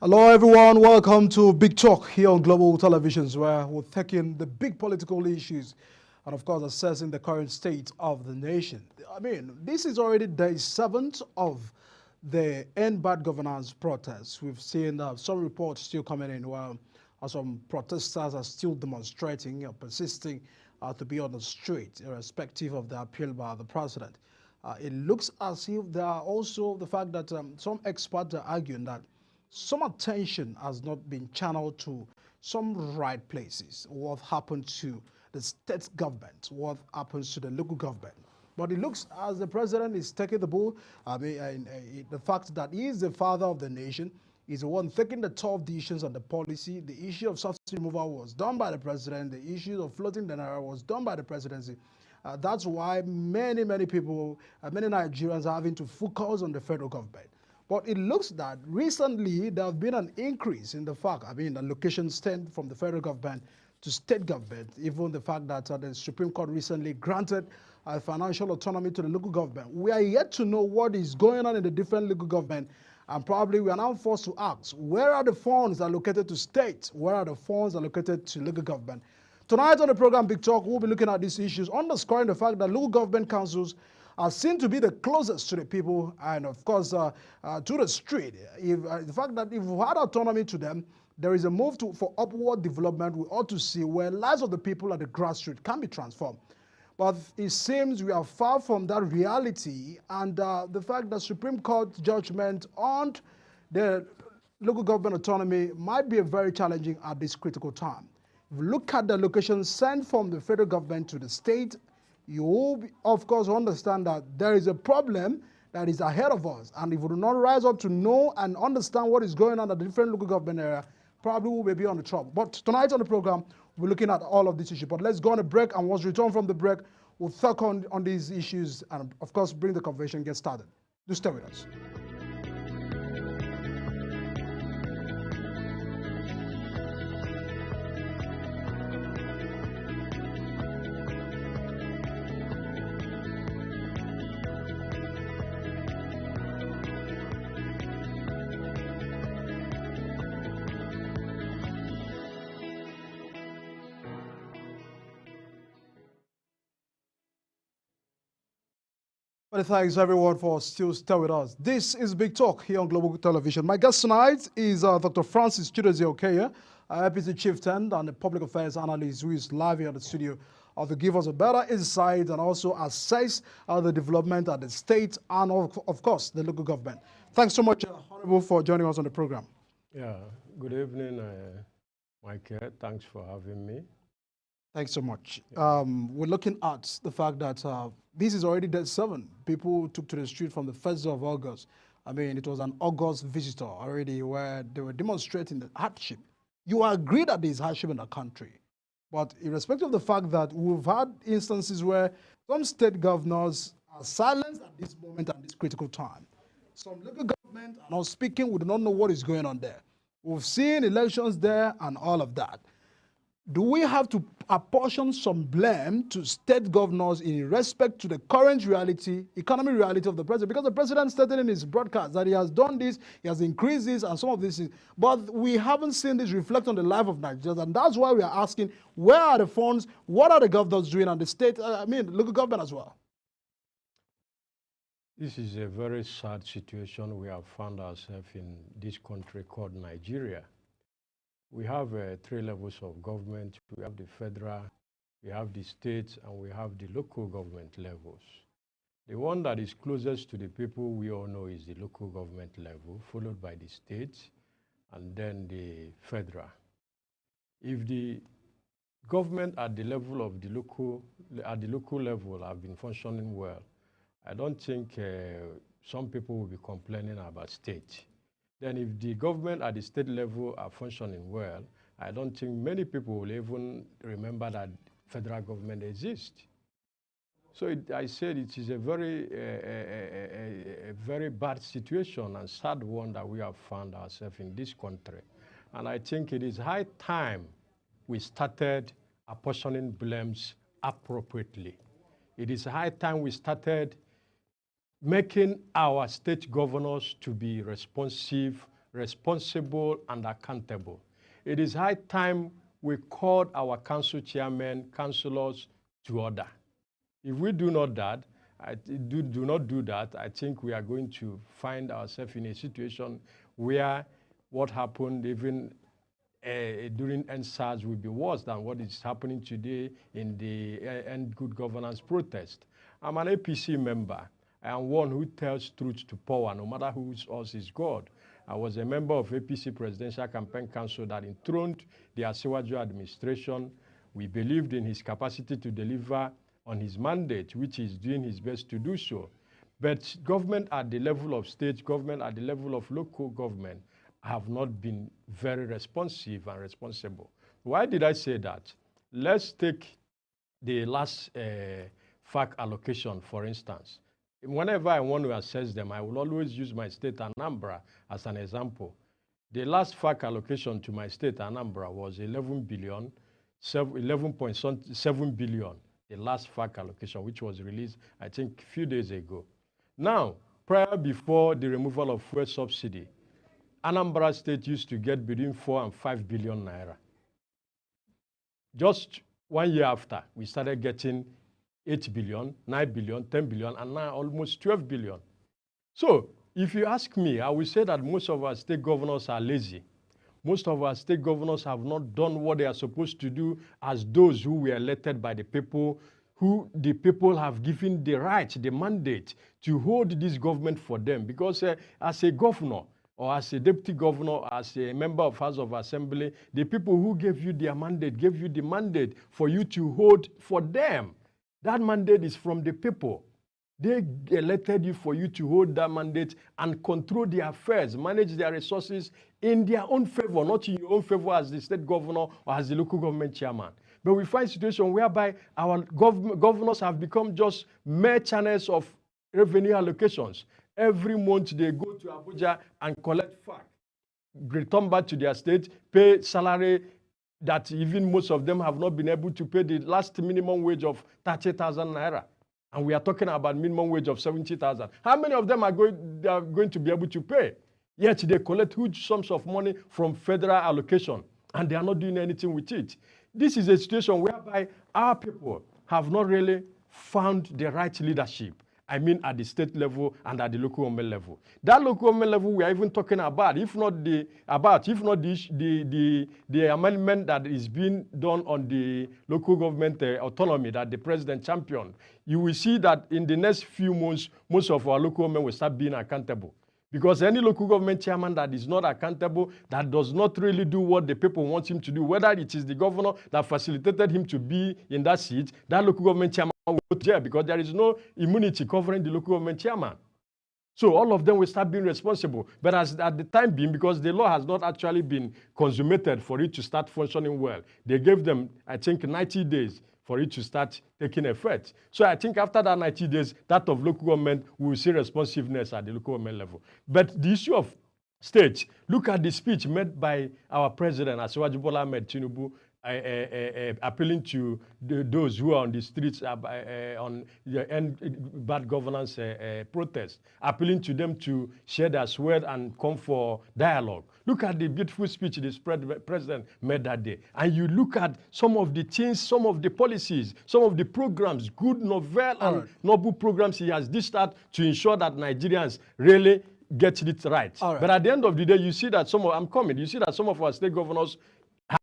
Hello everyone, welcome to Big Talk here on Global Televisions, where we're taking the big political issues and of course assessing the current state of the nation. I mean, this is already day 7th of the End Bad Governance protests. We've seen some reports still coming in where some protesters are still demonstrating or persisting to be on the street, irrespective of the appeal by the president. It looks as if there are also the fact that some experts are arguing that some attention has not been channeled to some right places. What happened to the state government? What happens to the local government? But it looks as the president is taking the bull. The fact that he is the father of the nation, is the one taking the tough decisions on the policy. The issue of subsidy removal was done by the president. The issue of floating the naira was done by the presidency. That's why many people, many Nigerians are having to focus on the federal government. But it looks that recently there has been an increase in the fact, the allocations tend from the federal government to state government, even the fact that the Supreme Court recently granted financial autonomy to the local government. We are yet to know what is going on in the different local government, and probably we are now forced to ask, where are the funds allocated to states? Where are the funds allocated to local government? Tonight on the program Big Talk, we'll be looking at these issues, underscoring the fact that local government councils are seen to be the closest to the people and, of course, to the street. The fact that if we had autonomy to them, there is a move for upward development. We ought to see where lives of the people at the grassroots can be transformed. But it seems we are far from that reality, and the fact that Supreme Court judgment on the local government autonomy might be very challenging at this critical time. If you look at the allocations sent from the federal government to the state, you will, of course, understand that there is a problem that is ahead of us. And if we do not rise up to know and understand what is going on at the different local government area, probably we will be on the trouble. But tonight on the program, we're looking at all of these issues. But let's go on a break, and once we return from the break, we'll talk on these issues and, of course, bring the conversation and get started. Do stay with us. Well, thanks everyone for still staying with us. This is Big Talk here on Global Television. My guest tonight is Dr. Francis Chidozie Okoye, APC Chieftain and a public affairs analyst who is live here in the studio to give us a better insight and also assess the development at the state and, of course, the local government. Thanks so much, Honorable, for joining us on the program. Yeah, good evening, Michael. Thanks for having me. Thanks so much. Yeah. We're looking at the fact that this is already day 7. People took to the street from the 1st of August. It was an August visitor already where they were demonstrating the hardship. You agree that there is hardship in the country, but irrespective of the fact that we've had instances where some state governors are silenced at this moment at this critical time. Some local government are not speaking. We do not know what is going on there. We've seen elections there and all of that. Do we have to apportion some blame to state governors in respect to the current reality, economic reality of the president? Because the president stated in his broadcast that he has done this, he has increased this, and some of this, but we haven't seen this reflect on the life of Nigerians, and that's why we are asking, where are the funds, what are the governors doing, and the state, local government as well? This is a very sad situation we have found ourselves in this country called Nigeria. We have 3 levels of government. We have the federal, we have the state, and we have the local government levels. The one that is closest to the people we all know is the local government level, followed by the state, and then the federal. If the government at the level of the local level have been functioning well, I don't think some people will be complaining about state. Then if the government at the state level are functioning well, I don't think many people will even remember that federal government exists. So I said it is a very bad situation and sad one that we have found ourselves in this country. And I think it is high time we started apportioning blames appropriately. It is high time we started making our state governors to be responsive responsible, and accountable. It is high time we called our council chairmen, councillors to order. If we do not do that, I think we are going to find ourselves in a situation where what happened even during EndSARS will be worse than what is happening today in the End Good Governance protest. I'm an APC member. I am one who tells truth to power, no matter whose us is God. I was a member of APC Presidential Campaign Council that enthroned the Asiwaju administration. We believed in his capacity to deliver on his mandate, which he's doing his best to do so. But government at the level of state, government at the level of local government have not been very responsive and responsible. Why did I say that? Let's take the last FAC allocation, for instance. Whenever I want to assess them, I will always use my state, Anambra, as an example. The last FAC allocation to my state, Anambra, was 11.7 billion, the last FAC allocation, which was released, I think, a few days ago. Now, before the removal of fuel subsidy, Anambra State used to get between 4 and 5 billion naira. Just 1 year after, we started getting 8 billion, 9 billion, 10 billion, and now almost 12 billion. So, if you ask me, I will say that most of our state governors are lazy. Most of our state governors have not done what they are supposed to do as those who were elected by the people, who the people have given the right, the mandate to hold this government for them. Because as a governor, or as a deputy governor, as a member of House of Assembly, the people who gave you their mandate, gave you the mandate for you to hold for them. That mandate is from the people. They elected you for you to hold that mandate and control their affairs, manage their resources in their own favor, not in your own favor as the state governor or as the local government chairman. But we find a situation whereby our governors have become just mere channels of revenue allocations. Every month they go to Abuja and collect FAC, return back to their state, pay salary that even most of them have not been able to pay, the last minimum wage of 30,000 naira. And we are talking about minimum wage of 70,000. How many of them are going to be able to pay? Yet they collect huge sums of money from federal allocation, and they are not doing anything with it. This is a situation whereby our people have not really found the right leadership. I mean, at the state level and at the local government level. That local government level we are even talking about, if not the amendment that is being done on the local government autonomy that the president championed, you will see that in the next few months, most of our local government will start being accountable. Because any local government chairman that is not accountable, that does not really do what the people want him to do, whether it is the governor that facilitated him to be in that seat, that local government chairman will go to jail because there is no immunity covering the local government chairman. So all of them will start being responsible. But at the time being, because the law has not actually been consummated for it to start functioning well, they gave them, I think, 90 days for it to start taking effect. So I think after that 90 days, that of local government, we will see responsiveness at the local government level. But the issue of states, look at the speech made by our president, Asiwaju Bola Ahmed Tinubu, appealing to those who are on the streets on the end bad governance protest, appealing to them to share their sword and come for dialogue. Look at the beautiful speech the president made that day. And you look at some of the things, some of the policies, some of the programs, good, novel, and noble programs he has dished out to ensure that Nigerians really get it right. But at the end of the day, you see that you see that some of our state governors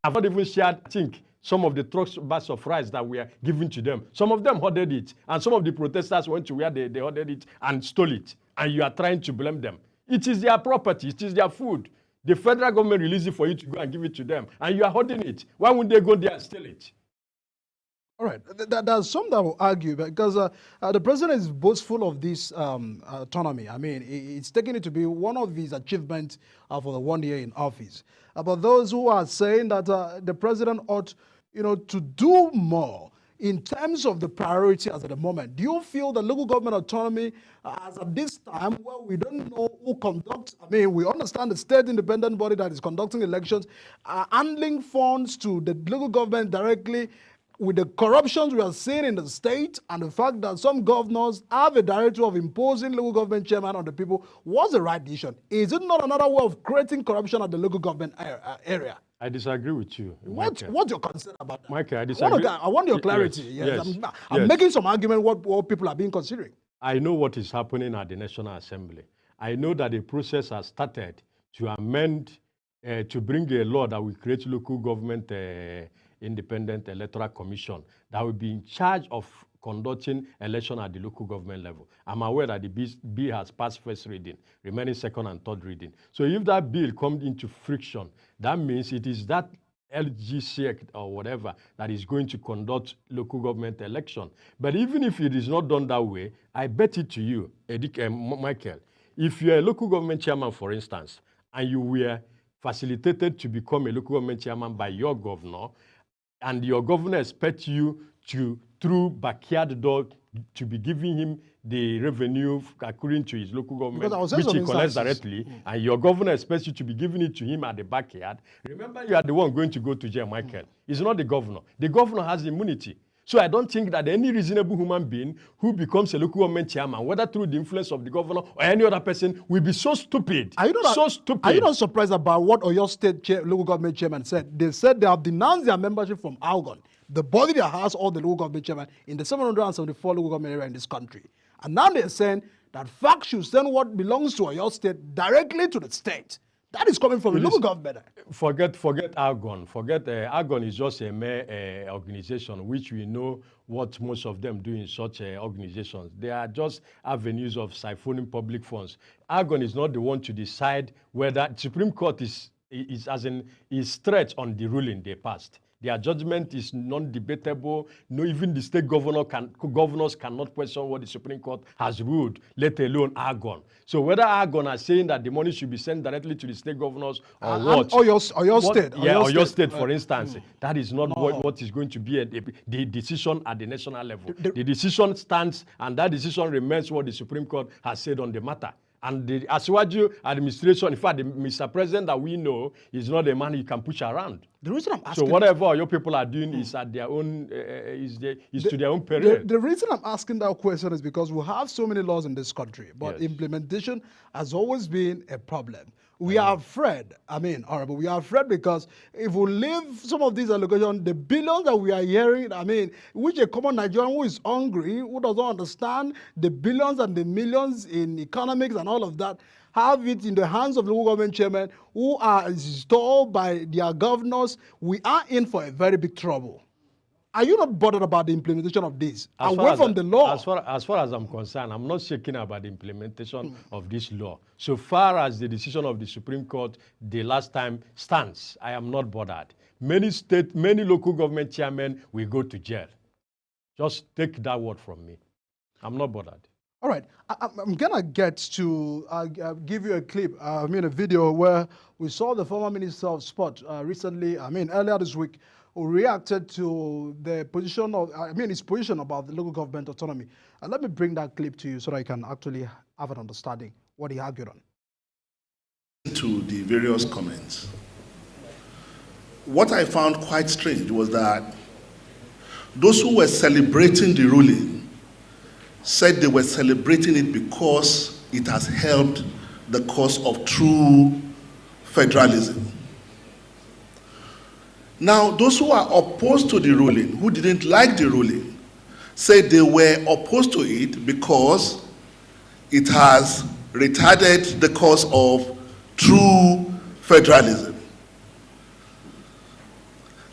have not even shared, I think, some of the trucks bags of rice that we are giving to them. Some of them hoarded it, and some of the protesters went to where they hoarded it and stole it, and you are trying to blame them. It is their property, it is their food. The federal government released it for you to go and give it to them, and you are hoarding it. Why wouldn't they go there and steal it? All right, there's some that will argue because the president is boastful of this autonomy. I mean, it's taking it to be one of his achievements for the 1 year in office. But those who are saying that the president ought, to do more in terms of the priority as at the moment. Do you feel the local government autonomy as at this time where we don't know who conducts, I mean, we understand the state independent body that is conducting elections, handling funds to the local government directly, with the corruptions we are seeing in the state and the fact that some governors have a directive of imposing local government chairman on the people, what's the right decision? Is it not another way of creating corruption at the local government area? I disagree with you. What's your concern about that? Michael, I disagree. I want your clarity. Yes. I'm making some argument what people are being considering. I know what is happening at the National Assembly. I know that the process has started to amend, to bring a law that will create local government independent electoral commission that will be in charge of conducting election at the local government level. I'm aware that the bill has passed first reading, remaining second and third reading. So if that bill comes into friction, that means it is that LGC or whatever that is going to conduct local government election. But even if it is not done that way, I bet it to you, Michael, if you're a local government chairman, for instance, and you were facilitated to become a local government chairman by your governor, and your governor expects you to, through backyard door, to be giving him the revenue according to his local government, which he collects directly, and your governor expects you to be giving it to him at the backyard. Remember, you are the one going to go to jail, Michael. It's not the governor. The governor has immunity. So I don't think that any reasonable human being who becomes a local government chairman, whether through the influence of the governor or any other person, will be so stupid. Are you not surprised about what Oyo State local government chairman said? They said they have denounced their membership from ALGON, the body that has all the local government chairman in the 774 local government area in this country. And now they're saying that FAC should send what belongs to Oyo State directly to the state. That is coming from the local government. Forget ALGON. ALGON is just a mere organization, which we know what most of them do in such organizations. They are just avenues of siphoning public funds. ALGON is not the one to decide whether the Supreme Court is stretched on the ruling they passed. Their judgment is non-debatable. No, even the state governors cannot question what the Supreme Court has ruled, let alone ALGON. So whether ALGON are saying that the money should be sent directly to the state governors or what? Or your state. Or your state, for instance. That is not what is going to be the decision at the national level. The decision stands, and that decision remains what the Supreme Court has said on the matter. And the Asiwaju administration, in fact, the Mr. President that we know is not a man you can push around. The reason I'm asking, so whatever your people are doing is at their own, to their own peril. The reason I'm asking that question is because we have so many laws in this country, but implementation has always been a problem. We are afraid, Honorable, we are afraid because if we leave some of these allegations, the billions that we are hearing, which a common Nigerian who is hungry, who doesn't understand the billions and the millions in economics and all of that, have it in the hands of local government chairmen who are installed by their governors, we are in for a very big trouble. Are you not bothered about the implementation of this? Away from the law. As far as I'm concerned, I'm not shaking about the implementation of this law. So far as the decision of the Supreme Court the last time stands, I am not bothered. Many local government chairmen will go to jail. Just take that word from me. I'm not bothered. All right, I'm gonna get to give you a clip, a video where we saw the former Minister of Sport recently, earlier this week, who reacted to the position of, his position about the local government autonomy. And let me bring that clip to you so that you can actually have an understanding what he argued on. To the various comments, what I found quite strange was that those who were celebrating the ruling said they were celebrating it because it has helped the cause of true federalism. Now, those who are opposed to the ruling, who didn't like the ruling, said they were opposed to it because it has retarded the cause of true federalism.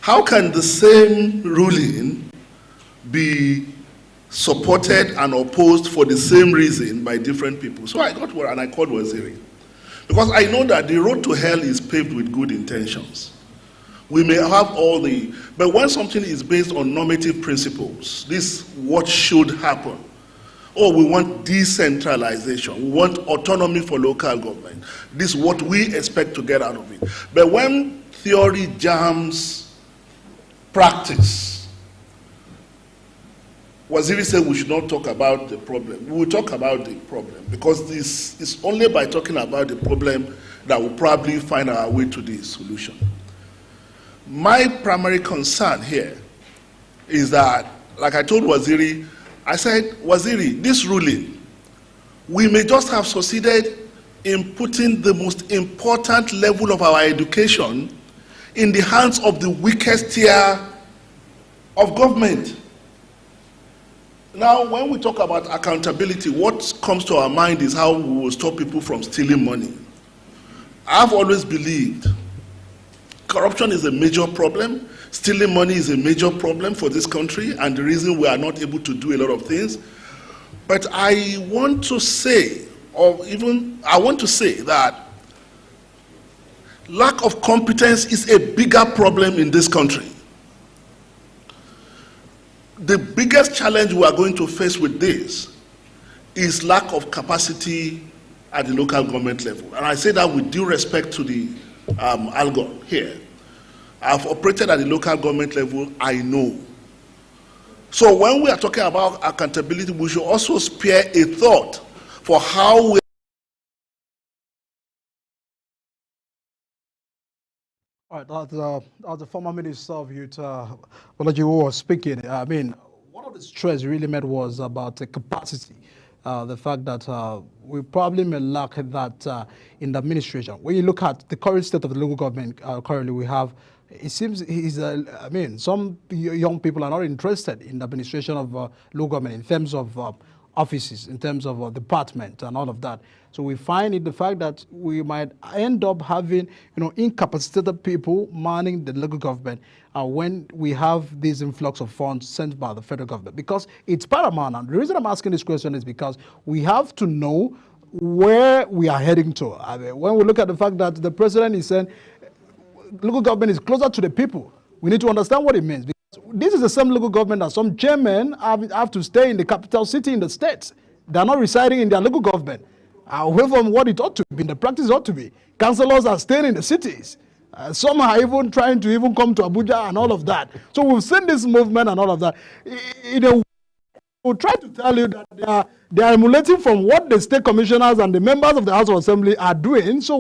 How can the same ruling be supported and opposed for the same reason by different people? So I got where, and I called Waziri. Because I know that the road to hell is paved with good intentions. We may have all the, but when something is based on normative principles, this what should happen. Oh, we want decentralization, we want autonomy for local government. This is what we expect to get out of it. But when theory jams practice, Waziri said we should not talk about the problem. We will talk about the problem because this is only by talking about the problem that we'll probably find our way to the solution. My primary concern here is that, like I told Waziri, I said, Waziri, this ruling, we may just have succeeded in putting the most important level of our education in the hands of the weakest tier of government. Now, when we talk about accountability, what comes to our mind is how we will stop people from stealing money. I've always believed corruption is a major problem, stealing money is a major problem for this country, and the reason we are not able to do a lot of things. But I want to say, that lack of competence is a bigger problem in this country. The biggest challenge we are going to face with this is lack of capacity at the local government level. And I say that with due respect to the Algon here. I've operated at the local government level, I know. So when we are talking about accountability, we should also spare a thought for how we... All right, as the former Minister of Youth, Bolaji was speaking, I mean, one of the stress really made was about the capacity. The fact that we probably may lack that in the administration. When you look at the current state of the local government, currently we have, it seems, I mean, some young people are not interested in the administration of local government in terms of offices, in terms of department and all of that. So we find it the fact that we might end up having, incapacitated people manning the local government when we have this influx of funds sent by the federal government, because it's paramount. And the reason I'm asking this question is because we have to know where we are heading to. I mean, when we look at the fact that the president is saying local government is closer to the people, we need to understand what it means. This is the same local government that some chairmen have to stay in the capital city in the states. They are not residing in their local government. Away from what it ought to be, the practice ought to be. Councillors are staying in the cities. Some are even trying to even come to Abuja and all of that. So we've seen this movement and all of that. We'll try to tell you that they are emulating from what the state commissioners and the members of the House of Assembly are doing. So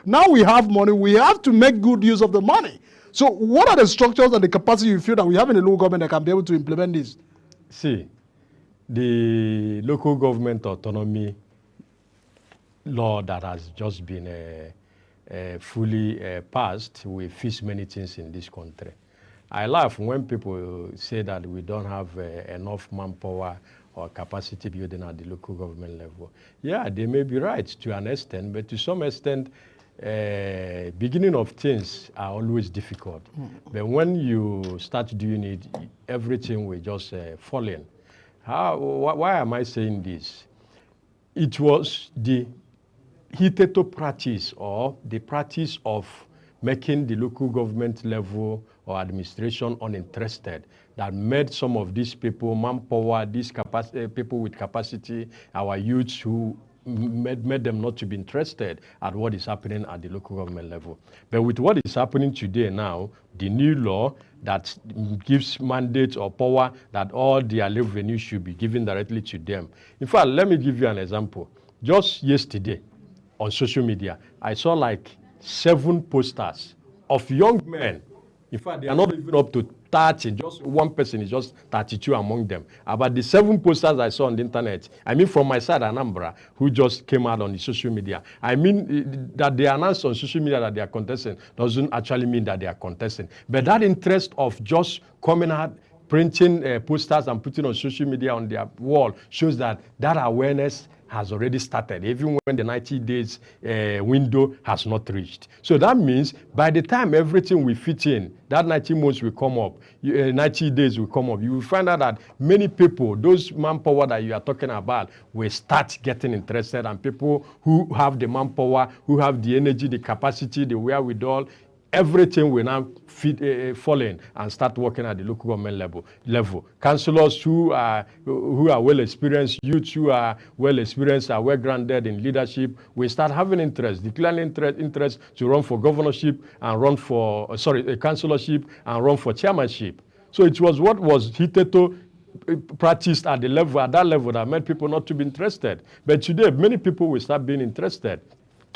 now we have money, we have to make good use of the money. So what are the structures and the capacity you feel that we have in the local government that can be able to implement this? See, the local government autonomy law that has just been fully passed will fix many things in this country. I laugh when people say that we don't have enough manpower or capacity building at the local government level. Yeah, they may be right to an extent, but to some extent, beginning of things are always difficult. But when you start doing it, everything will just fall in. Why am I saying this? It was the hitherto practice or the practice of making the local government level or administration uninterested that made some of these people, manpower, these people with capacity, our youths who made them not to be interested at what is happening at the local government level. But with what is happening today now, the new law that gives mandate or power that all their revenue should be given directly to them. In fact, let me give you an example. Just yesterday on social media, I saw like 7 posters of young men. In fact, they are not even up to 30, just one person is just 32 among them. About the 7 posters I saw on the internet, I mean from my side, Anambra, who just came out on the social media. I mean that they announced on social media that they are contesting doesn't actually mean that they are contesting. But that interest of just coming out, printing posters and putting on social media on their wall shows that awareness has already started, even when the 90 days window has not reached. So that means by the time everything will fit in, that 90 months will come up, 90 days will come up, you will find out that many people, those manpower that you are talking about, will start getting interested, and people who have the manpower, who have the energy, the capacity, the wherewithal, everything will now fall in and start working at the local government level. Councillors who are well experienced, youths who are well experienced, are well grounded in leadership, will start having interest, declaring interest to run for governorship and run for councillorship and run for chairmanship. So it was what was hitherto practiced at that level that made people not to be interested. But today, many people will start being interested.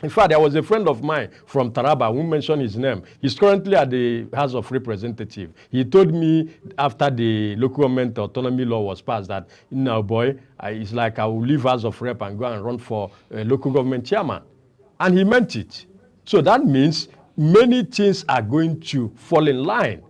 In fact, there was a friend of mine from Taraba who mentioned his name. He's currently at the House of Representatives. He told me after the local government autonomy law was passed that, boy, it's like I will leave House of Rep and go and run for a local government chairman. And he meant it. So that means many things are going to fall in line.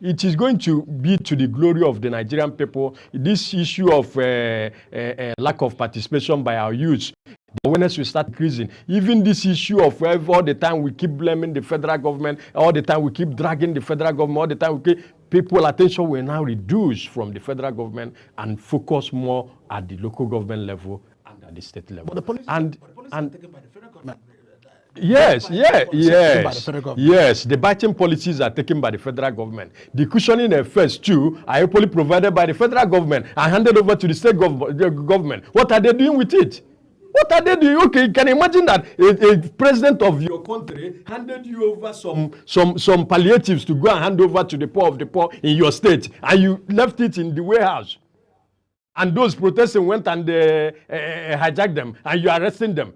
It is going to be to the glory of the Nigerian people. This issue of lack of participation by our youth, the awareness will start increasing. Even this issue of all the time we keep blaming the federal government, all the time we keep dragging the federal government, all the time we keep, people's attention will now reduce from the federal government and focus more at the local government level and at the state level. But the policy and taken by the federal government. Yes, the biting policies are taken by the federal government. The cushioning effects too are equally provided by the federal government and handed over to the state government. What are they doing with it? What are they doing? Okay, you can imagine that a president of your country handed you over some palliatives to go and hand over to the poor of the poor in your state, and you left it in the warehouse. And those protesting went and hijacked them, and you are arresting them.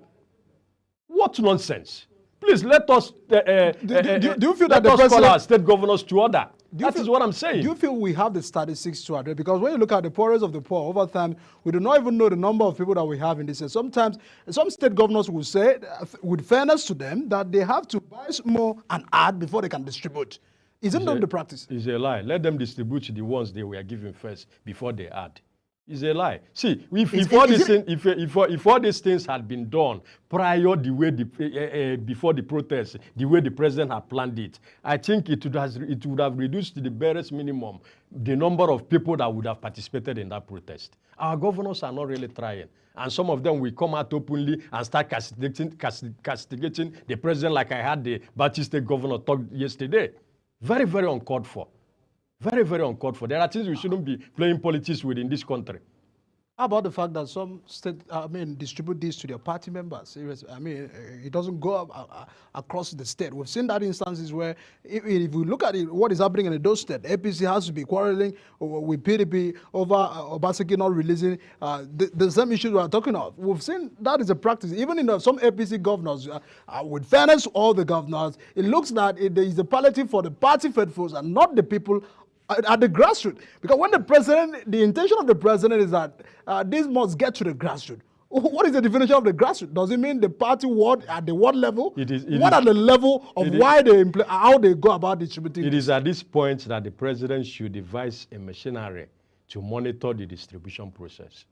What nonsense! Please let us do you feel that the call president, our state governors to order. That is what I'm saying. Do you feel we have the statistics to address? Because when you look at the poorest of the poor, over time, we do not even know the number of people that we have in this. And sometimes, some state governors will say, with fairness to them, that they have to buy more and add before they can distribute. Isn't that the practice? It's a lie. Let them distribute the ones they were given first before they add. It's a lie. See, if all these things had been done prior the way before the protest, the way the president had planned it, I think it would have reduced to the barest minimum the number of people that would have participated in that protest. Our governors are not really trying. And some of them will come out openly and start castigating the president like I had the Baptist State governor talk yesterday. Very, very uncalled for. Very, very uncalled for. There are things we shouldn't be playing politics with in this country. How about the fact that some state, distribute this to their party members? Seriously, it doesn't go across the state. We've seen that instances where, if we look at it, what is happening in those states, APC has to be quarreling with PDP over Obaseki not releasing the same issues we are talking of. We've seen that is a practice. Even in some APC governors, with fairness to all the governors, it looks that there is a palliative for the party faithfuls and not the people at the grassroots. Because when the intention of the president is that this must get to the grassroots. What is the definition of the grassroots? Does it mean the party ward at the ward level? What are the level of how they go about distributing? It is at this point that the president should devise a machinery to monitor the distribution process.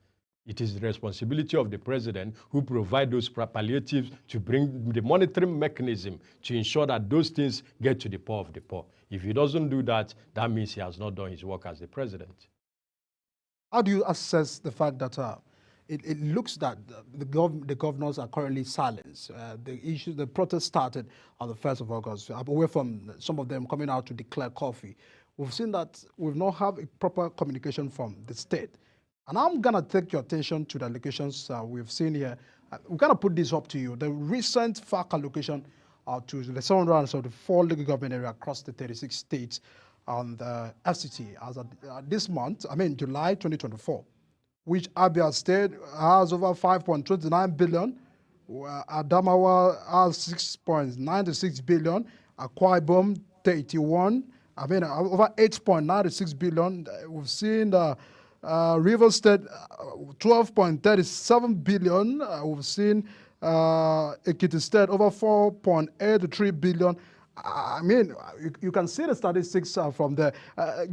It is the responsibility of the president who provide those palliatives to bring the monitoring mechanism to ensure that those things get to the poor of the poor. If he doesn't do that, that means he has not done his work as the president. How do you assess the fact that it looks that the governors are currently silenced? The protest started on the 1st of August, away from some of them coming out to declare coffee. We've seen that we've not have a proper communication from the state. And I'm going to take your attention to the allocations we've seen here. We're going to put this up to you. The recent FARC allocation to the 774 local government area across the 36 states on the FCT as of this month, July 2024, which Abia State has over 5.29 billion, Adamawa has 6.96 billion, Akwa Ibom 31, over 8.96 billion. We've seen the River State 12.37 billion. We've seen Ekiti State over 4.83 billion. You can see the statistics from there.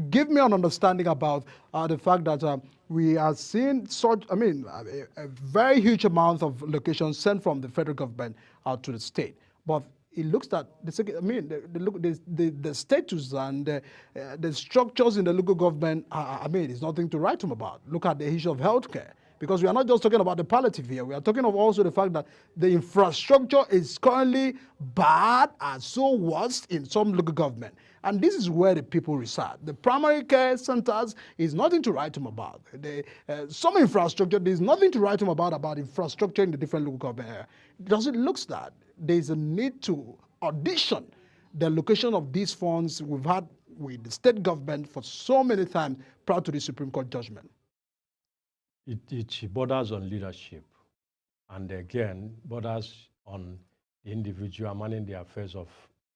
Give me an understanding about the fact that we are seeing such, a very huge amount of locations sent from the federal government out to the state. But it looks that the status and the structures in the local government, it's nothing to write home about. Look at the issue of healthcare. Because we are not just talking about the palliative here. We are talking of also the fact that the infrastructure is currently bad and so worse in some local government. And this is where the people reside. The primary care centers is nothing to write them about. Some infrastructure, there's nothing to write them about infrastructure in the different local government area. Does it look that there's a need to audition the allocation of these funds we've had with the state government for so many times prior to the Supreme Court judgment? It borders on leadership, and again, borders on the individual managing the affairs of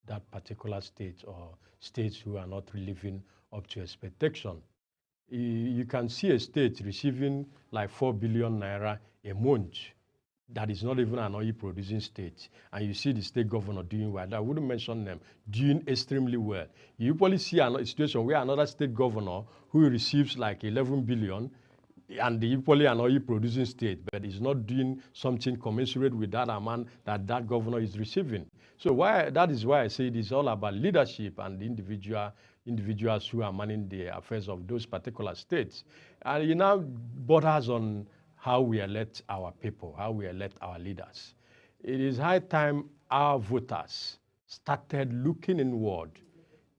that particular state or states who are not living up to expectation. You can see a state receiving like 4 billion naira a month that is not even an oil-producing state, and you see the state governor doing well. I wouldn't mention them, doing extremely well. You probably see a situation where another state governor who receives like 11 billion, and the equally an oil-producing state, but is not doing something commensurate with that amount that that governor is receiving. So that is why I say it is all about leadership and the individuals who are managing the affairs of those particular states. And it now borders on how we elect our people, how we elect our leaders. It is high time our voters started looking inward,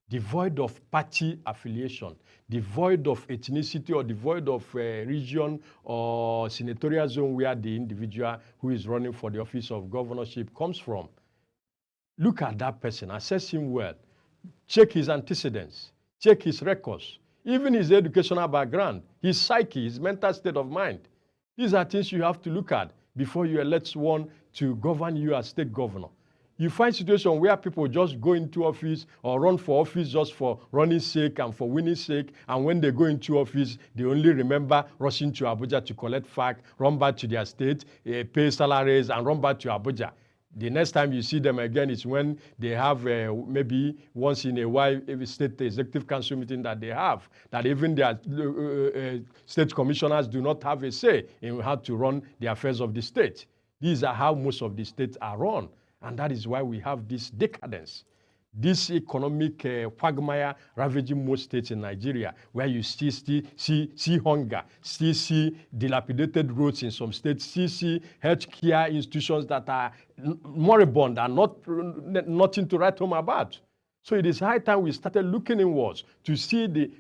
devoid of party affiliation, devoid of ethnicity or devoid of region or senatorial zone where the individual who is running for the office of governorship comes from. Look at that person, assess him well, check his antecedents, check his records, even his educational background, his psyche, his mental state of mind. These are things you have to look at before you elect one to govern you as state governor. You find situations where people just go into office or run for office just for running sake and for winning sake, and when they go into office, they only remember rushing to Abuja to collect FAC, run back to their state, pay salaries, and run back to Abuja. The next time you see them again is when they have maybe once in a while a state executive council meeting that they have, that even their state commissioners do not have a say in how to run the affairs of the state. These are how most of the states are run. And that is why we have this decadence, this economic quagmire ravaging most states in Nigeria, where you still see hunger, still see dilapidated roads in some states, still see healthcare institutions that are moribund and nothing to write home about. So it is high time we started looking inwards to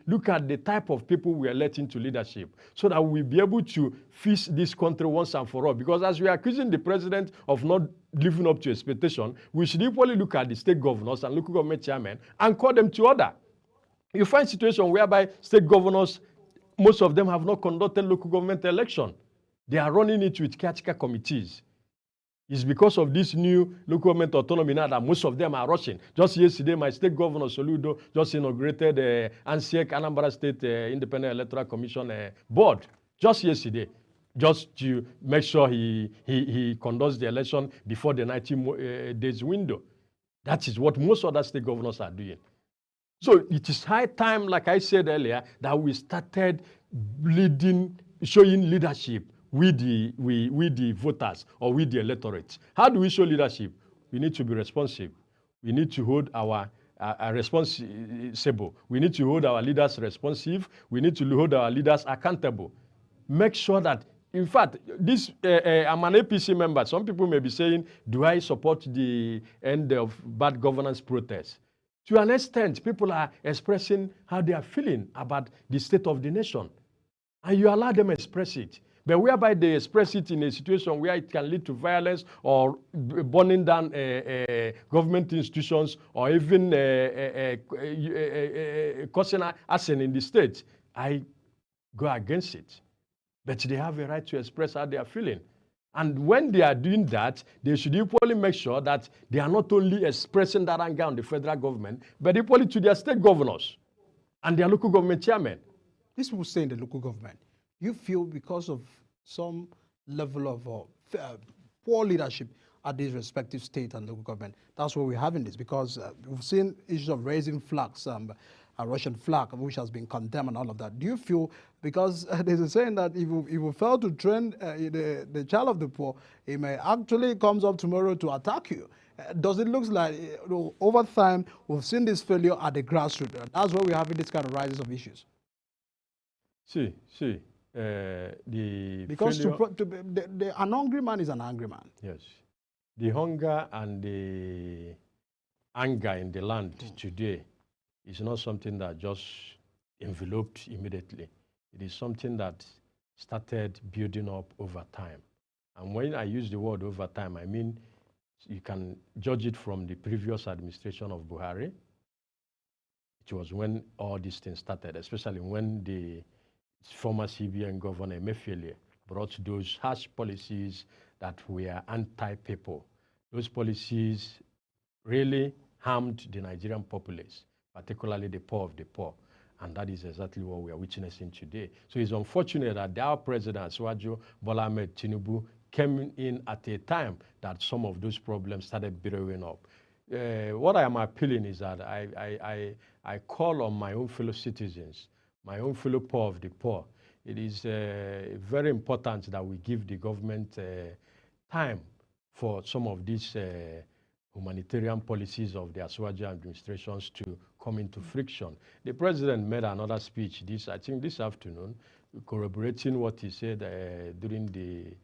look at the type of people we are letting to leadership, so that we'll be able to fix this country once and for all. Because as we are accusing the president of not living up to expectation, we should equally look at the state governors and local government chairmen and call them to order. You find situations whereby state governors, most of them have not conducted local government election. They are running it with caretaker committees. It's because of this new local government autonomy now that most of them are rushing. Just yesterday, my state governor, Soludo, just inaugurated ANSEC, Anambra State Independent Electoral Commission board, just yesterday, just to make sure he conducts the election before the 90 days window. That is what most other state governors are doing. So it is high time, like I said earlier, that we started showing leadership with the voters or with the electorate. How do we show leadership? We need to be responsive. We need to hold our responsible. We need to hold our leaders responsive. We need to hold our leaders accountable. Make sure that, in fact, this I'm an APC member. Some people may be saying, do I support the end of bad governance protests? To an extent, people are expressing how they are feeling about the state of the nation. And you allow them to express it. But whereby they express it in a situation where it can lead to violence or burning down government institutions or even causing arson in the state, I go against it. But they have a right to express how they are feeling. And when they are doing that, they should equally make sure that they are not only expressing that anger on the federal government, but equally to their state governors and their local government chairmen. These people stay in the local government. You feel because of some level of poor leadership at these respective state and local government, that's why we're having this, because we've seen issues of raising flags, a Russian flag, which has been condemned and all of that. Do you feel, because there's a saying that if you fail to train the child of the poor, he may actually comes up tomorrow to attack you. Does it look like over time we've seen this failure at the grassroots? That's why we're having this kind of rises of issues. Because an hungry man is an angry man. Yes. The hunger and the anger in the land today is not something that just enveloped immediately. It is something that started building up over time. And when I use the word over time, I mean you can judge it from the previous administration of Buhari. It was when all these things started, especially when the former CBN governor Emefiele brought those harsh policies that were anti-people, Those policies really harmed the Nigerian populace, particularly the poor of the poor. And that is exactly what we are witnessing today. So it's unfortunate that our president, Asiwaju Bola Ahmed Tinubu, came in at a time that some of those problems started brewing up. What I am appealing is that I call on my own fellow citizens, my own fellow poor of the poor. It is very important that we give the government time for some of these humanitarian policies of the Asiwaju administrations to come into friction. The president made another speech, I think this afternoon, corroborating what he said during the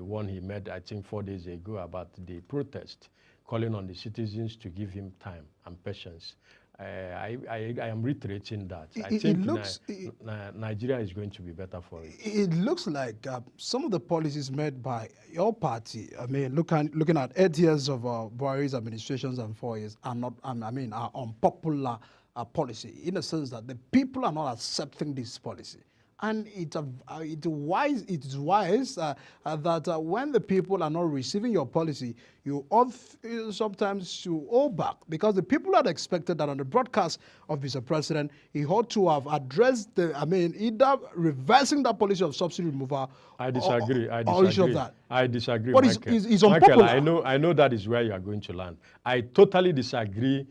one he made, I think 4 days ago, about the protest, calling on the citizens to give him time and patience. I am reiterating that. I think Nigeria is going to be better for it. It looks like some of the policies made by your party, I mean, looking at 8 years of Buhari's administrations and 4 years, are not, are unpopular policy, in the sense that the people are not accepting this policy. And it's wise that when the people are not receiving your policy, you ought sometimes to hold back, because the people had expected that on the broadcast of Mr. President, he ought to have addressed either reversing that policy of subsidy removal. I disagree. I disagree. But it's unpopular. Michael, I know that is where you are going to land. I totally disagree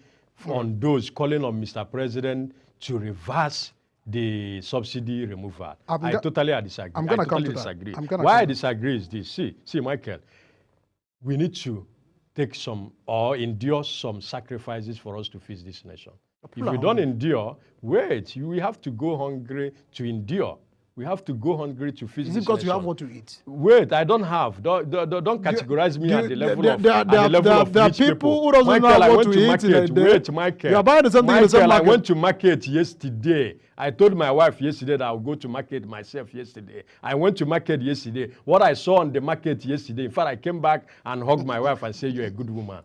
on those calling on Mr. President to reverse the subsidy removal. I totally disagree. I'm going to come to that. Why I disagree is this. See, Michael, we need to take some or endure some sacrifices for us to feed this nation. If we don't endure, wait, we have to go hungry to endure. We have to go hungry to feed this nation. Is it because you have what to eat? Wait, I don't have. Don't categorize me at the level of rich people who doesn't Michael, know what to eat. Wait, Michael. You are buying something in the same market. I went to market yesterday. I told my wife yesterday that I would go to market myself yesterday. I went to market yesterday. What I saw on the market yesterday, in fact, I came back and hugged my wife and said, "You're a good woman."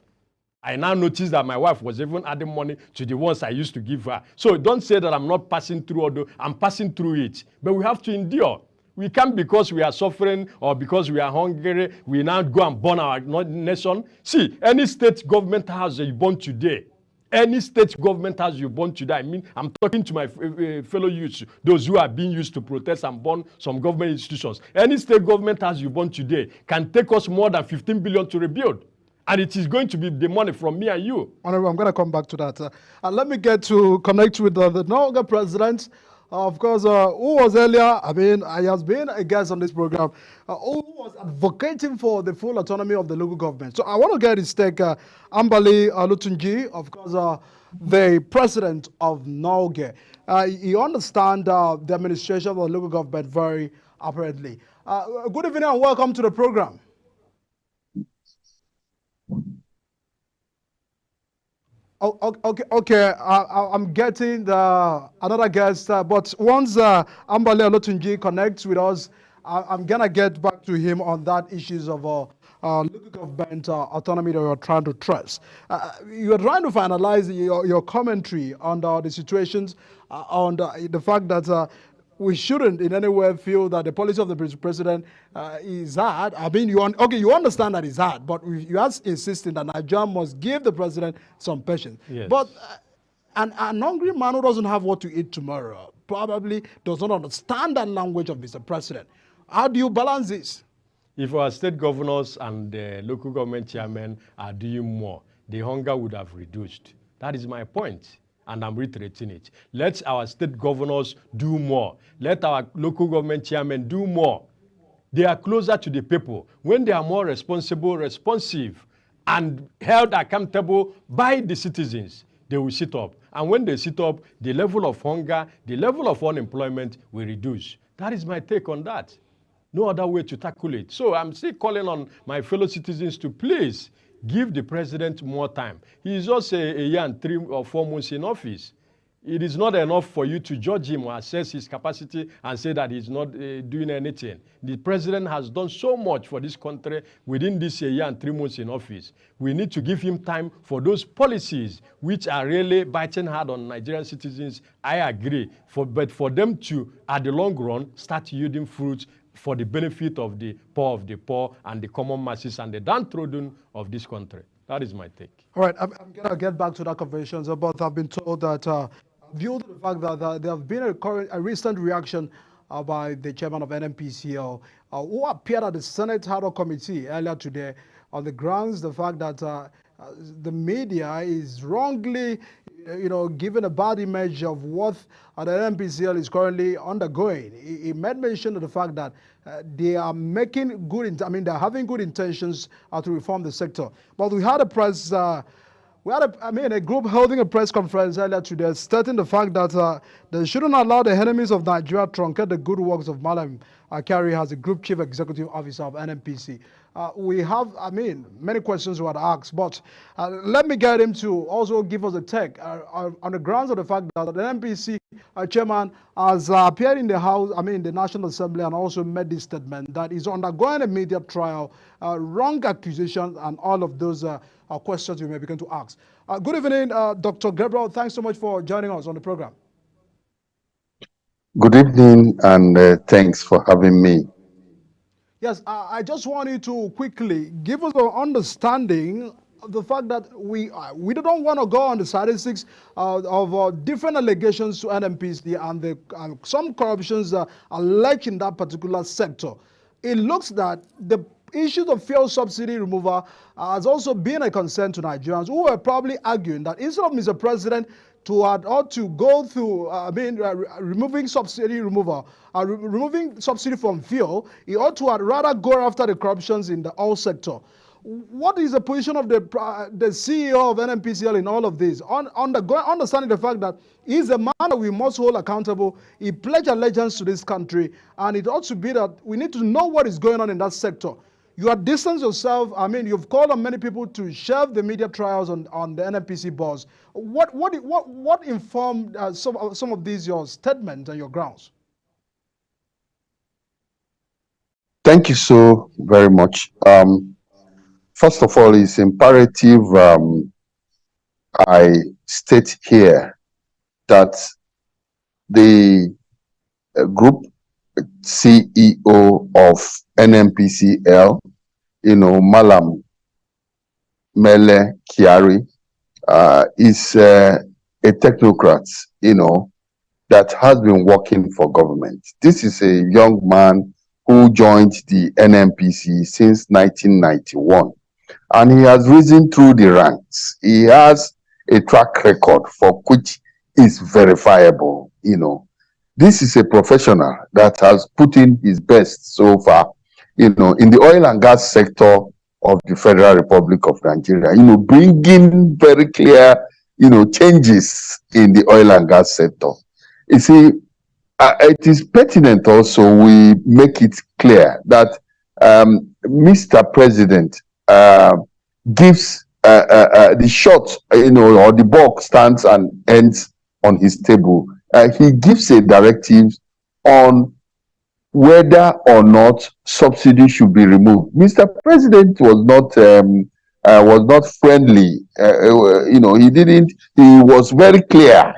I now noticed that my wife was even adding money to the ones I used to give her. So don't say that I'm not passing through, although I'm passing through it. But we have to endure. We can't, because we are suffering or because we are hungry, we now go and burn our nation. See, any state government house that you burn today, any state government house you burn today, I mean, I'm talking to my fellow youths, those who are being used to protest and burn some government institutions. Any state government house you burn today can take us more than 15 billion to rebuild. And it is going to be the money from me and you. Honorable, I'm going to come back to that. Let me get to connect with the Naoga president, of course, who was earlier, he has been a guest on this program, who was advocating for the full autonomy of the local government. So I want to get his take. Ambali Olutunji, of course, the president of Naoga. He understands the administration of the local government very apparently. Good evening and welcome to the program. Okay. I'm getting another guest, but once Ambali Olutunji connects with us, I'm gonna get back to him on that issues of local government autonomy that you're trying to trust. You are trying to finalize your commentary on the situations, on the fact that we shouldn't in any way feel that the policy of the president is hard. You understand that it's hard, but you are insisting that Nigeria must give the president some patience. Yes. But an hungry man who doesn't have what to eat tomorrow probably does not understand that language of Mr. President. How do you balance this? If our state governors and the local government chairmen are doing more, the hunger would have reduced. That is my point. And I'm reiterating it. Let our state governors do more. Let our local government chairmen do more. They are closer to the people. When they are more responsible, responsive, and held accountable by the citizens, they will sit up. And when they sit up, the level of hunger, the level of unemployment will reduce. That is my take on that. No other way to tackle it. So I'm still calling on my fellow citizens to please give the president more time. He is just a year and 3 or 4 months in office. It is not enough for you to judge him or assess his capacity and say that he's not doing anything. The president has done so much for this country within this year and 3 months in office. We need to give him time for those policies which are really biting hard on Nigerian citizens. I agree. But for them to, at the long run, start yielding fruits for the benefit of the poor and the common masses and the downtrodden of this country. That is my take. All right, I'm going to get back to that conversation, but I've been told that due to the fact that there have been a recent reaction by the chairman of NNPCL, who appeared at the Senate Ad-hoc Committee earlier today on the grounds the fact that the media is wrongly, given a bad image of what the NNPCL is currently undergoing. He made mention of the fact that they are making they're having good intentions to reform the sector. But we had a press. A group holding a press conference earlier today stating the fact that they shouldn't allow the enemies of Nigeria truncate the good works of Malam Kyari as the Group Chief Executive Officer of NNPC. We have, many questions were asked, but let me get him to also give us a take on the grounds of the fact that the NNPC chairman has appeared in the House, the National Assembly, and also made this statement that he's undergoing a media trial, wrong accusations, and all of those questions you may begin to ask. Good evening, Dr. Gabriel. Thanks so much for joining us on the program. Good evening, and thanks for having me. Yes, I just want you to quickly give us an understanding of the fact that we don't want to go on the statistics of different allegations to NNPC and some corruptions alleged in that particular sector. It looks that the issues of fuel subsidy removal has also been a concern to Nigerians who were probably arguing that instead of Mr. President to go through, removing subsidy removal, removing subsidy from fuel, he ought to rather go after the corruptions in the oil sector. What is the position of the CEO of NNPCL in all of this? Understanding the fact that he's a man that we must hold accountable. He pledged allegiance to this country, and it ought to be that we need to know what is going on in that sector. You have distanced yourself. You've called on many people to shelve the media trials on the NNPC boss. What informed some of these your statements and your grounds? Thank you so very much. First of all, it's imperative I state here that the group CEO of NNPCL, Malam Mele Kyari, is a technocrat, that has been working for government. This is a young man who joined the NNPC since 1991, and he has risen through the ranks. He has a track record for which is verifiable, This is a professional that has put in his best so far, in the oil and gas sector of the Federal Republic of Nigeria, bringing very clear, changes in the oil and gas sector. You see, it is pertinent also we make it clear that Mr. President gives the shot, or the ball stands and ends on his table. He gives a directive on whether or not subsidy should be removed. Mr. President was not friendly. He didn't. He was very clear.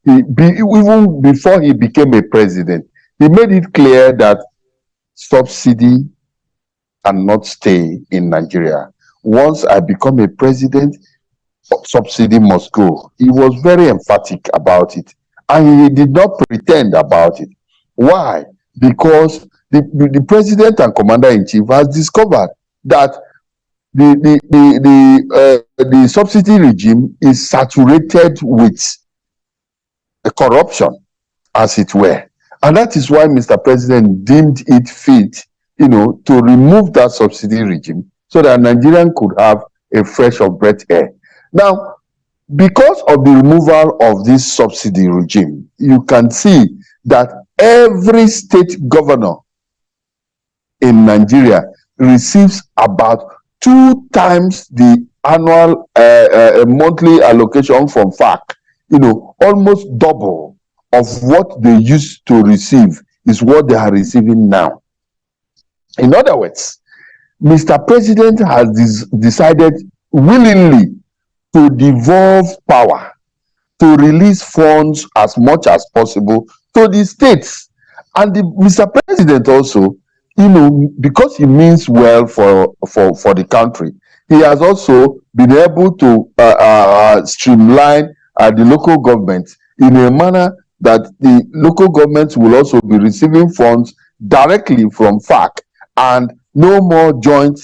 Even before he became a president, he made it clear that subsidy cannot stay in Nigeria. Once I become a president, subsidy must go. He was very emphatic about it, and he did not pretend about it. Why? Because the president and commander-in-chief has discovered that the subsidy regime is saturated with corruption, as it were. And that is why Mr. President deemed it fit, to remove that subsidy regime so that Nigerians could have a fresh of breath air. Now, because of the removal of this subsidy regime, you can see that every state governor in Nigeria receives about 2 times the annual monthly allocation from FAC. Almost double of what they used to receive is what they are receiving now. In other words, Mr. President has decided willingly to devolve power, to release funds as much as possible to the states. And Mr. President also because he means well for the country, he has also been able to streamline the local government in a manner that the local governments will also be receiving funds directly from FAC, and no more joint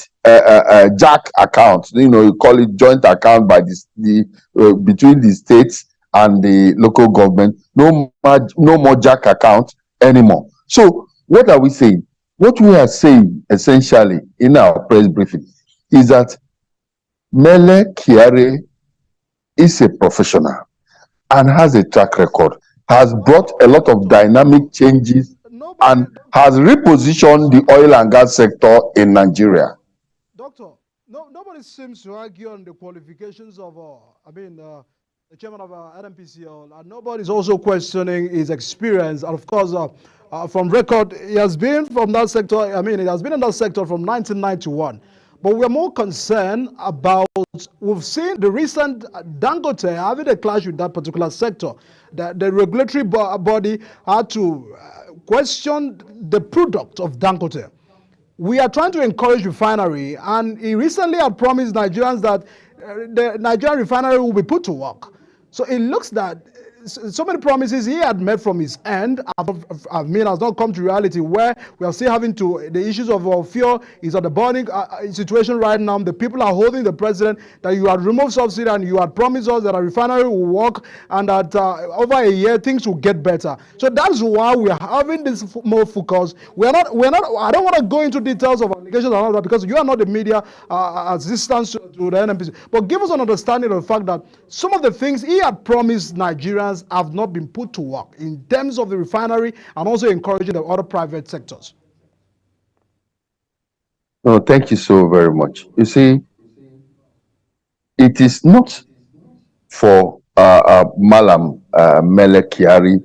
jack accounts. You call it joint account by between the states and the local government. No more jack account anymore. So what are we saying? What we are saying essentially in our press briefing is that Mele Kyari is a professional and has a track record, has brought a lot of dynamic changes, and has repositioned the oil and gas sector in Nigeria. Doctor, nobody seems to argue on the qualifications of, the chairman of NNPCL, and nobody is also questioning his experience. And of course, from record, he has been from that sector. He has been in that sector from 1991. But we're more concerned about, we've seen the recent Dangote having a clash with that particular sector. The regulatory body had to question the product of Dangote. We are trying to encourage refinery, and he recently had promised Nigerians that the Nigerian refinery will be put to work. So it looks that so many promises he had made from his end, has not come to reality, where we are still having to, the issues of fuel is at the burning situation right now. The people are holding the president that you had removed subsidy and you had promised us that a refinery will work and that over a year things will get better. So that's why we are having this more focus. I don't want to go into details of allegations and all that because you are not the media assistants to the NNPC. But give us an understanding of the fact that some of the things he had promised Nigerians have not been put to work in terms of the refinery and also encouraging the other private sectors. No, thank you so very much. You see, it is not for Malam Mele Kyari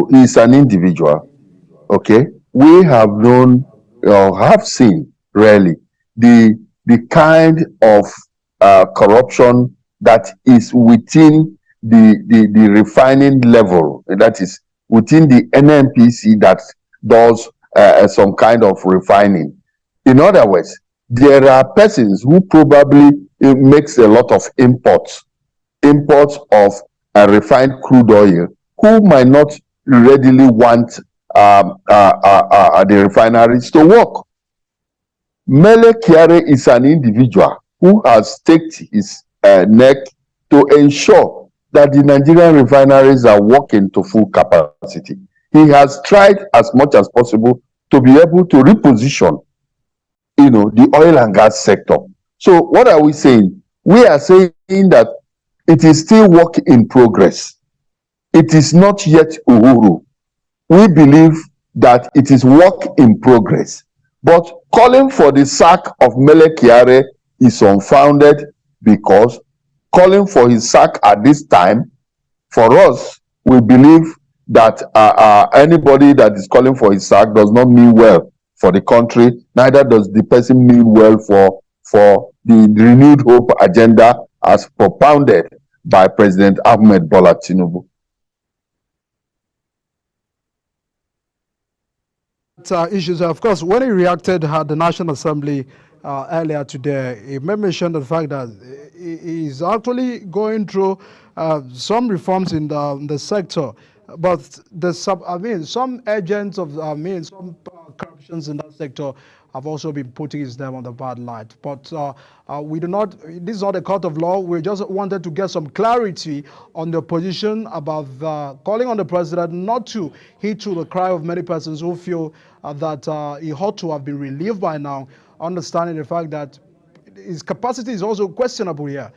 he's an individual, okay? We have known or have seen really the kind of corruption that is within the refining level, that is within the NNPC that does some kind of refining. In other words, there are persons who probably makes a lot of imports of refined crude oil who might not readily want the refineries to work. Mele Kyari is an individual who has staked his neck to ensure that the Nigerian refineries are working to full capacity. He has tried as much as possible to be able to reposition, the oil and gas sector. So what are we saying? We are saying that it is still work in progress. It is not yet Uhuru. We believe that it is work in progress. But calling for the sack of Mele Kyari is unfounded, because calling for his sack at this time, for us, we believe that anybody that is calling for his sack does not mean well for the country, neither does the person mean well for the renewed hope agenda as propounded by President Ahmed Bola Tinubu. Issues, of course, when he reacted at the National Assembly earlier today, he made mention of the fact that he is actually going through some reforms in the sector, but some agents of some corruptions in that sector have also been putting his name on the bad light. But we do not, this is not a court of law. We just wanted to get some clarity on the position about calling on the president not to heed to the cry of many persons who feel that he ought to have been relieved by now, understanding the fact that his capacity is also questionable here.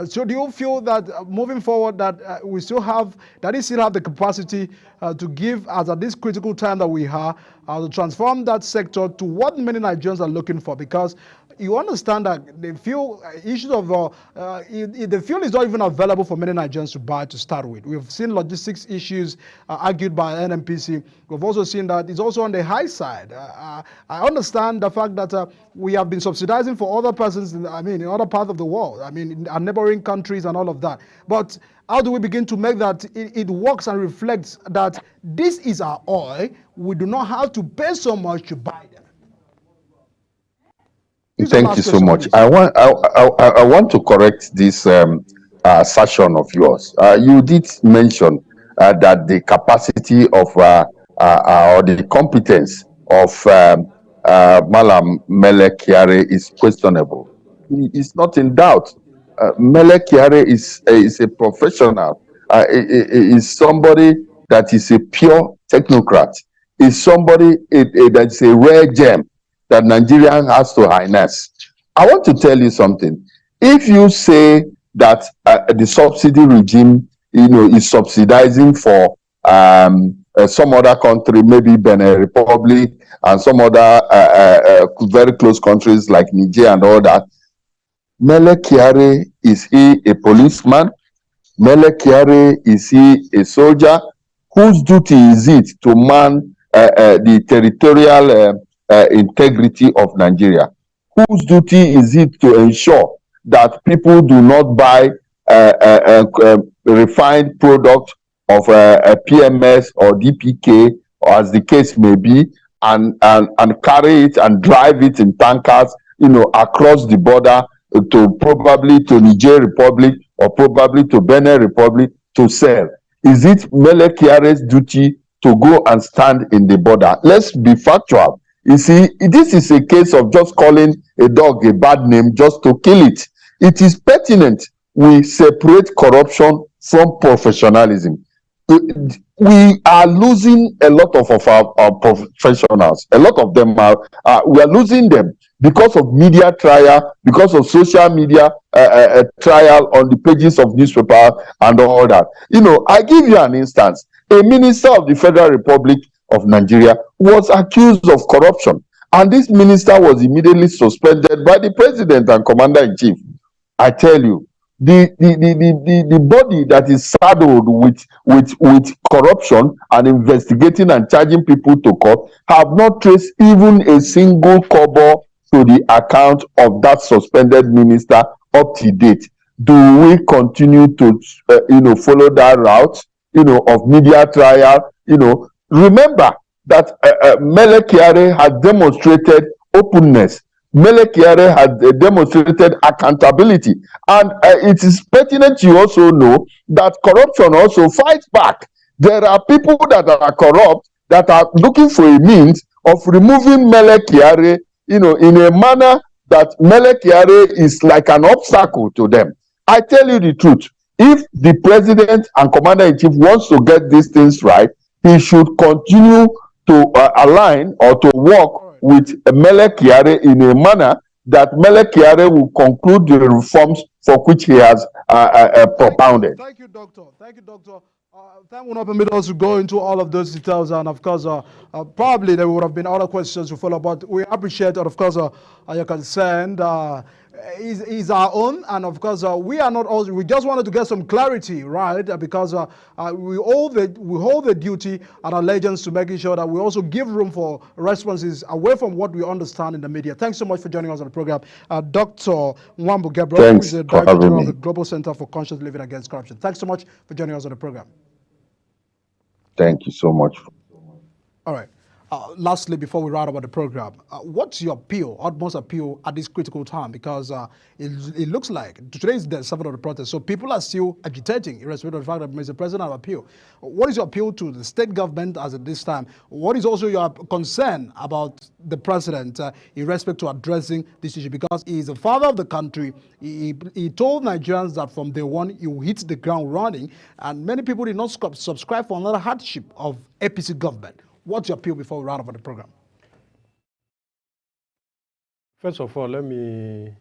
So do you feel that moving forward that he still have the capacity to give us at this critical time that we have to transform that sector to what many Nigerians are looking for? Because you understand that the fuel issues of the fuel is not even available for many Nigerians to buy to start with. We've seen logistics issues argued by NNPC. We've also seen that it's also on the high side. I understand the fact that we have been subsidizing for other persons, in other parts of the world, in our neighboring countries and all of that. But how do we begin to make that it works and reflects that this is our oil? We do not have to pay so much to buy them. Thank you so much. I want to correct this assertion of yours. You did mention that the capacity of or the competence of Malam Mele Kyari is questionable. It's not in doubt. Mele Kyari is a professional. Is somebody that is a pure technocrat. Is somebody that's a rare gem that Nigeria has to harness. I want to tell you something. If you say that the subsidy regime, is subsidizing for some other country, maybe Benin Republic and some other very close countries like Niger and all that, Mele Kyari, is he a policeman? Mele Kyari, is he a soldier? Whose duty is it to man the territorial integrity of Nigeria? Whose duty is it to ensure that people do not buy refined product of PMS or DPK, or as the case may be, and carry it and drive it in tankers, across the border to probably to Niger Republic or probably to Benin Republic to sell? Is it Mele Kyari's duty to go and stand in the border? Let's be factual. You see, this is a case of just calling a dog a bad name just to kill it. It is pertinent we separate corruption from professionalism. We are losing a lot of our professionals. A lot of them we are losing them because of media trial, because of social media trial on the pages of newspaper and all that. I give you an instance. A minister of the Federal Republic of Nigeria was accused of corruption, and this minister was immediately suspended by the president and commander-in-chief. I tell you, the body that is saddled with corruption and investigating and charging people to court have not traced even a single kobo to the account of that suspended minister up to date. Do we continue to follow that route of media trial? Remember that Mele Kyari has demonstrated openness. Mele Kyari has demonstrated accountability, and it is pertinent you also know that corruption also fights back. There are people that are corrupt that are looking for a means of removing Mele Kyari, in a manner that Mele Kyari is like an obstacle to them. I tell you the truth. If the president and commander-in-chief wants to get these things right, he should continue to align or to work with Mele Kyari in a manner that Mele Kyari will conclude the reforms for which he has propounded. Thank you, Doctor. Thank you, Doctor. Time will not permit us to go into all of those details, and of course, probably there would have been other questions to follow, but we appreciate, of course, your concern. Is our own, and of course we are not also, we just wanted to get some clarity, right? Because we hold the duty and allegiance to making sure that we also give room for responses away from what we understand in the media. Thanks so much for joining us on the program, Dr. Nwambu Gabriel, who is the Director General of the Global Center for Conscious Living Against Corruption. Thanks so much for joining us on the program. Thank you so much. All right. Lastly, before we wrap up the program, what's your appeal, utmost appeal at this critical time? Because it looks like today is the 7th of the protest, so people are still agitating, irrespective of the fact that Mr. President have appeal. What is your appeal to the state government as at this time? What is also your concern about the president in respect to addressing this issue? Because he is the father of the country. He told Nigerians that from day one he will hit the ground running, and many people did not subscribe for another hardship of APC government. What's your appeal before we round up the program? First of all, let me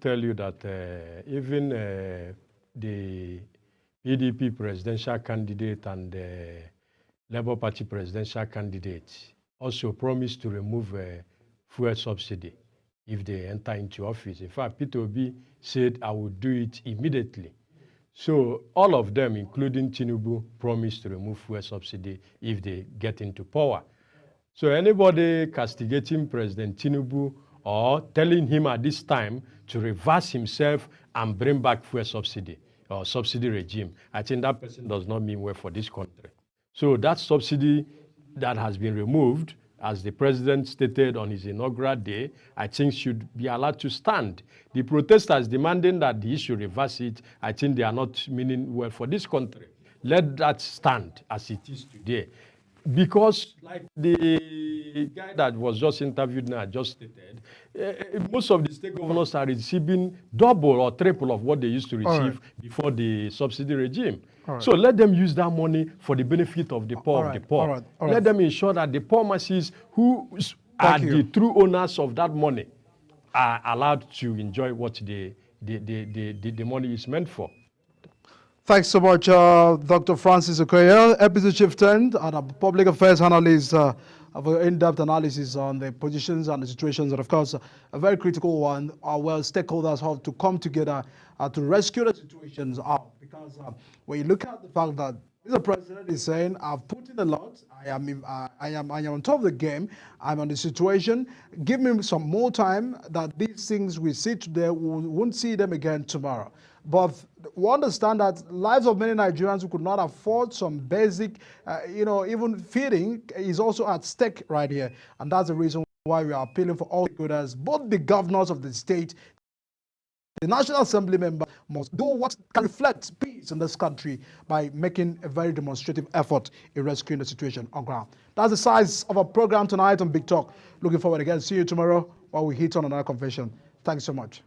tell you that even the PDP presidential candidate and the Labour Party presidential candidate also promised to remove fuel subsidy if they enter into office. In fact, Peter Obi said, I will do it immediately. So all of them, including Tinubu, promised to remove fuel subsidy if they get into power. So anybody castigating President Tinubu or telling him at this time to reverse himself and bring back fuel subsidy or subsidy regime, I think that person does not mean well for this country. So that subsidy that has been removed as the president stated on his inaugural day, I think should be allowed to stand. The protesters demanding that the issue reverse it, I think they are not meaning well for this country. Let that stand as it is today. Because like the guy that was just interviewed now just stated, most of the state governors are receiving double or triple of what they used to receive before the subsidy regime. So let them use that money for the benefit of the poor of the poor. Let them ensure that the poor masses who are the true owners of that money are allowed to enjoy what the money is meant for. Thanks so much, Dr. Francis Okoye, episode chieftain and a public affairs analyst, of an in-depth analysis on the positions and the situations, and of course, a very critical one, where stakeholders have to come together to rescue the situations out. Because when you look at the fact that the president is saying, I've put in a lot, I am on top of the game, I'm on the situation, give me some more time, that these things we see today, we won't see them again tomorrow. But we understand that lives of many Nigerians who could not afford some basic, even feeding is also at stake right here. And that's the reason why we are appealing for all stakeholders, both the governors of the state, the National Assembly member must do what can reflect peace in this country by making a very demonstrative effort in rescuing the situation on ground. That's the size of our program tonight on Big Talk. Looking forward again. See you tomorrow while we hit on another convention. Thanks so much.